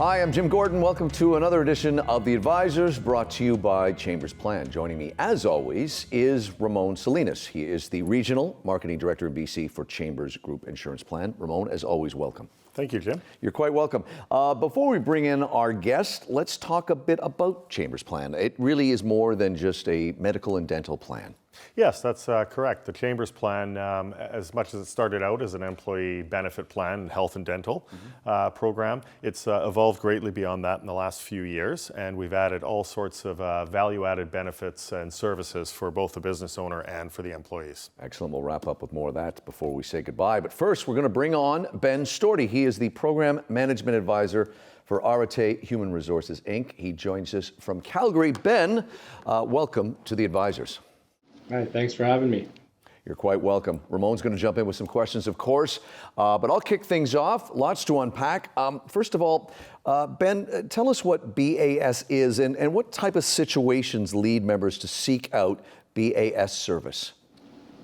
Hi, I'm Jim Gordon. Welcome to another edition of The Advisors, brought to you by Chambers Plan. Joining me, as always, is Ramon Salinas. He is the Regional Marketing Director in BC for Chambers Group Insurance Plan. Ramon, as always, welcome. Thank you, Jim. You're quite welcome. Before we bring in our guest, let's talk a bit about Chambers Plan. It really is more than just a medical and dental plan. Yes, that's correct. The Chambers Plan, as much as it started out as an employee benefit plan, health and dental program, it's evolved greatly beyond that in the last few years, and we've added all sorts of value-added benefits and services for both the business owner and for the employees. Excellent. We'll wrap up with more of that before we say goodbye. But first, we're going to bring on Ben Storti. He is the Program Management Advisor for Arate Human Resources, Inc. He joins us from Calgary. Ben, welcome to The Advisors. Hi, thanks for having me. You're quite welcome. Ramon's going to jump in with some questions, of course, but I'll kick things off. Lots to unpack. First of all, Ben, tell us what BAS is and what type of situations lead members to seek out BAS service.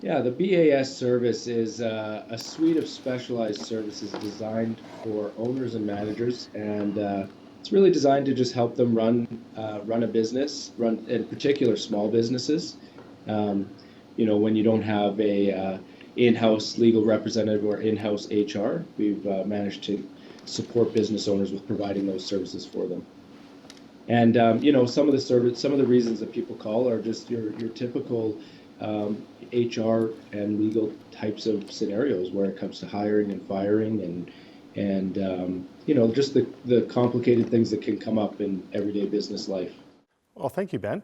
Yeah, the BAS service is a suite of specialized services designed for owners and managers, and it's really designed to just help them run a business, run in particular small businesses. When you don't have a in-house legal representative or in-house HR, we've managed to support business owners with providing those services for them. And some of the reasons that people call are just your typical HR and legal types of scenarios where it comes to hiring and firing and just the complicated things that can come up in everyday business life. Well, thank you, Ben.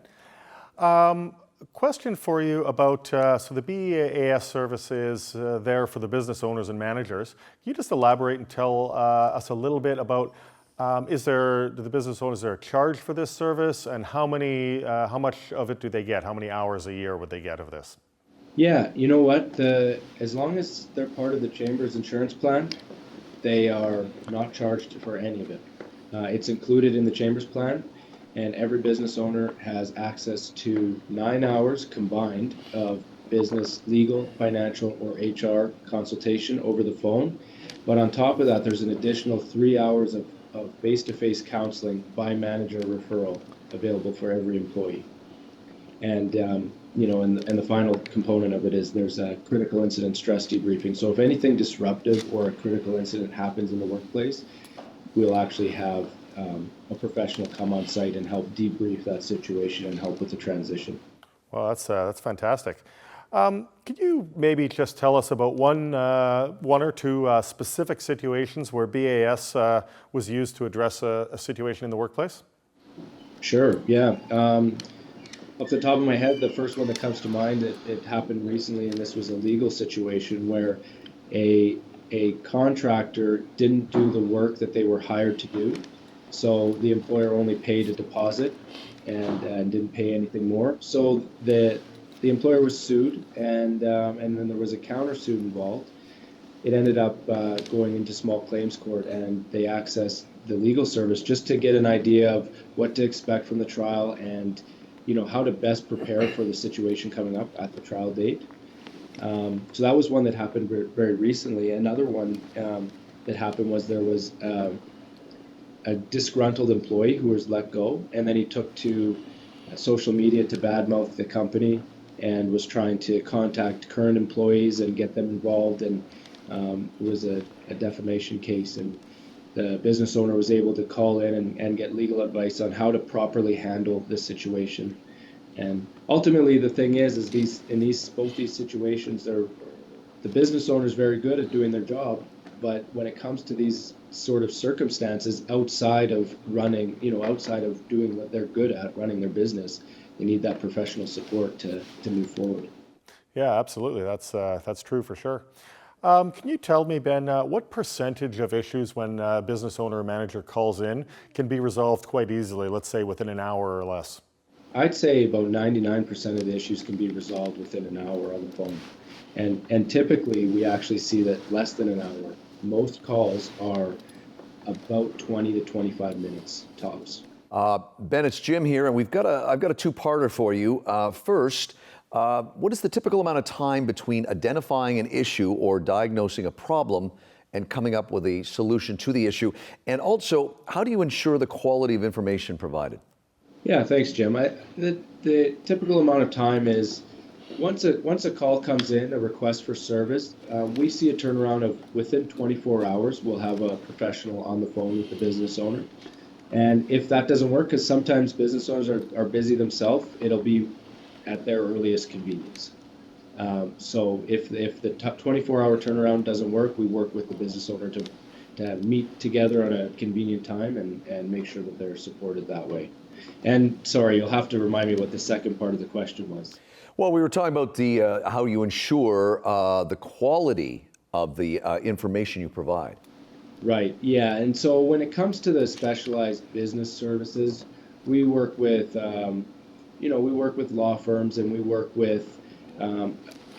Question for you about, so the BAS service is there for the business owners and managers. Can you just elaborate and tell us a little bit about, do the business owners, is there a charge for this service, and how much of it do they get? How many hours a year would they get of this? Yeah, you know what, as long as they're part of the Chambers insurance plan, they are not charged for any of it. It's included in the Chambers plan. And every business owner has access to 9 hours combined of business, legal, financial, or HR consultation over the phone. But on top of that, there's an additional 3 hours of face-to-face counseling by manager referral available for every employee. And and the final component of it is there's a critical incident stress debriefing. So if anything disruptive or a critical incident happens in the workplace, we'll actually have a professional come on site and help debrief that situation and help with the transition. Well, that's fantastic. Could you maybe just tell us about one or two specific situations where BAS was used to address a situation in the workplace? Sure, yeah. Off the top of my head, the first one that comes to mind, it happened recently, and this was a legal situation where a contractor didn't do the work that they were hired to do. So the employer only paid a deposit and didn't pay anything more. So the employer was sued, and then there was a countersuit involved. It ended up going into small claims court, and they accessed the legal service just to get an idea of what to expect from the trial and how to best prepare for the situation coming up at the trial date. So that was one that happened very recently. Another one that happened was there was a disgruntled employee who was let go, and then he took to social media to badmouth the company and was trying to contact current employees and get them involved, and it was a defamation case, and the business owner was able to call in and get legal advice on how to properly handle this situation. And ultimately the thing is both these situations, the business owner is very good at doing their job, but when it comes to these sort of circumstances outside of doing what they're good at, running their business, they need that professional support to move forward. Yeah, absolutely. That's true for sure. Can you tell me, Ben, what percentage of issues when a business owner or manager calls in can be resolved quite easily, let's say within an hour or less? I'd say about 99% of the issues can be resolved within an hour on the phone. And typically we actually see that less than an hour. Most calls are about 20 to 25 minutes tops. Ben, it's Jim here, and I've got a two-parter for you. First, what is the typical amount of time between identifying an issue or diagnosing a problem and coming up with a solution to the issue? And also, how do you ensure the quality of information provided? Yeah, thanks, Jim. The typical amount of time is once a call comes in, a request for service, we see a turnaround of within 24 hours. We'll have a professional on the phone with the business owner. And if that doesn't work, because sometimes business owners are busy themselves, it'll be at their earliest convenience. So if the 24-hour turnaround doesn't work, we work with the business owner to meet together on a convenient time and make sure that they're supported that way. And sorry, you'll have to remind me what the second part of the question was. Well, we were talking about the how you ensure the quality of the information you provide. Right. Yeah. And so when it comes to the specialized business services, we work with, we work with law firms and we work with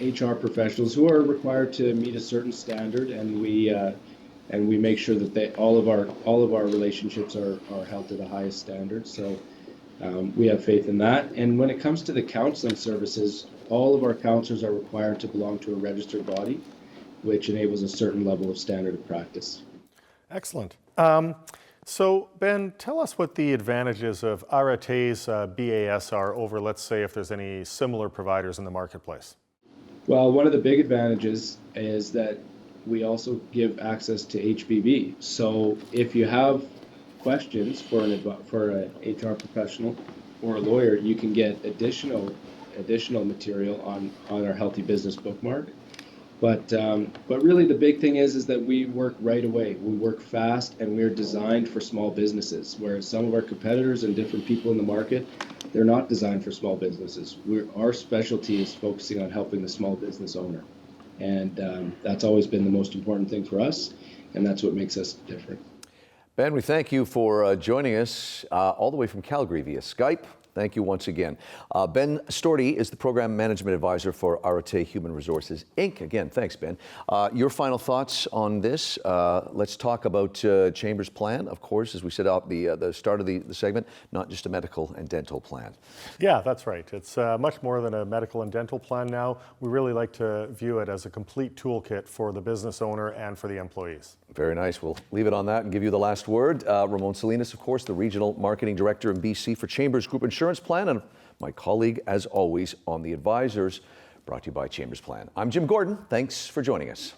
HR professionals who are required to meet a certain standard, and we make sure that all of our relationships are held to the highest standard. So we have faith in that. And when it comes to the counseling services, all of our counselors are required to belong to a registered body, which enables a certain level of standard of practice. Excellent. So Ben, tell us what the advantages of Arate's BAS are over, let's say, if there's any similar providers in the marketplace. Well, one of the big advantages is that we also give access to HBB. So if you have questions for an HR professional or a lawyer, you can get additional material on our Healthy Business bookmark. But really the big thing is that we work right away. We work fast, and we're designed for small businesses, whereas some of our competitors and different people in the market, they're not designed for small businesses. Our specialty is focusing on helping the small business owner. And that's always been the most important thing for us, and that's what makes us different. Ben, we thank you for joining us all the way from Calgary via Skype. Thank you once again. Ben Storti is the Program Management Advisor for Arate Human Resources, Inc. Again, thanks, Ben. Your final thoughts on this? Let's talk about Chambers' plan, of course, as we set out the start of the segment, not just a medical and dental plan. Yeah, that's right. It's much more than a medical and dental plan now. We really like to view it as a complete toolkit for the business owner and for the employees. Very nice. We'll leave it on that and give you the last word. Ramon Salinas, of course, the Regional Marketing Director in BC for Chambers Group Insurance Plan, and my colleague, as always, on the advisors, brought to you by Chambers Plan. I'm Jim Gordon. Thanks for joining us.